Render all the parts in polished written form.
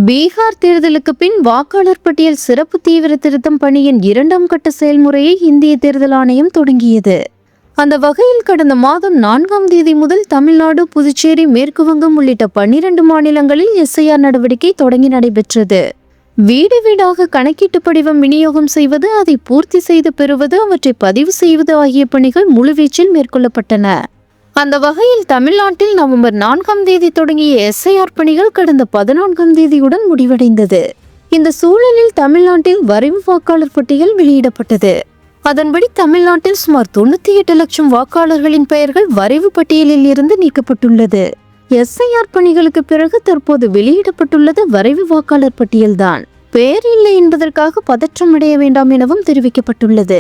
பீகார் தேர்தலுக்கு பின் வாக்காளர் பட்டியல் சிறப்பு தீவிர திருத்தம் பணியின் 2ஆம் கட்ட செயல்முறையை இந்திய தேர்தல் ஆணையம் தொடங்கியது. அந்த வகையில் கடந்த மாதம் 4ஆம் தேதி முதல் தமிழ்நாடு, புதுச்சேரி, மேற்கு வங்கம் உள்ளிட்ட 12 மாநிலங்களில் எஸ்ஐஆர் நடவடிக்கை தொடங்கி நடைபெற்றது. வீடு வீடாக கணக்கீட்டு படிவம் விநியோகம் செய்வது, அதை பூர்த்தி செய்து பெறுவது, அவற்றை பதிவு செய்வது ஆகிய பணிகள் முழுவீச்சில் மேற்கொள்ளப்பட்டன. அந்த வகையில் தமிழ்நாட்டில் நவம்பர் 4ஆம் தேதி தொடங்கிய எஸ்ஐஆர் பணிகள் கடந்த 14ஆம் தேதியுடன் முடிவடைந்தது. இந்த சூழலில் தமிழ்நாட்டில் வரைவு வாக்காளர் பட்டியல் வெளியிடப்பட்டது. அதன்படி தமிழ்நாட்டில் சுமார் 98 லட்சம் வாக்காளர்களின் பெயர்கள் வரைவு பட்டியலில் இருந்து நீக்கப்பட்டுள்ளது. எஸ்ஐஆர் பணிகளுக்கு பிறகு தற்போது வெளியிடப்பட்டுள்ளது வரைவு வாக்காளர் பட்டியல்தான். பெயர் இல்லை என்பதற்காக பதற்றமடைய வேண்டாம் எனவும் தெரிவிக்கப்பட்டுள்ளது.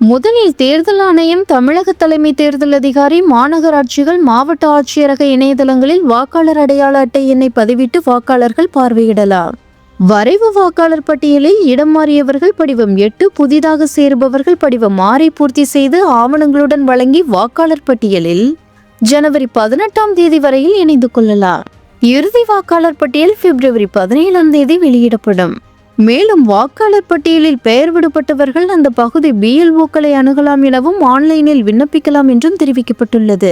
முதலில் தேர்தல் ஆணையம், தமிழக தலைமை தேர்தல் அதிகாரி, மாநகராட்சிகள், மாவட்ட ஆட்சியரக இணையதளங்களில் வாக்காளர் அடையாள அட்டை எண்ணை பதிவிட்டு வாக்காளர்கள் பார்வையிடலாம். வரைவு வாக்காளர் பட்டியலில் இடம் மாறியவர்கள் படிவம் 8, புதிதாக சேருபவர்கள் படிவம் 6 பூர்த்தி செய்து ஆவணங்களுடன் வழங்கி வாக்காளர் பட்டியலில் ஜனவரி 18ஆம் தேதி வரையில் இணைந்து கொள்ளலாம். இறுதி வாக்காளர் பட்டியல் பிப்ரவரி 17ஆம் தேதி வெளியிடப்படும். மேலும் வாக்காளர் பட்டியலில் பெயர் விடுபட்டவர்கள் அந்த பகுதி BLOக்களை அணுகலாம் எனவும் ஆன்லைனில் விண்ணப்பிக்கலாம் என்றும் தெரிவிக்கப்பட்டுள்ளது.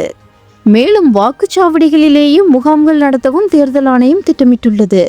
மேலும் வாக்குச்சாவடிகளிலேயே முகாம்கள் நடத்தவும் தேர்தல் ஆணையம் திட்டமிட்டுள்ளது.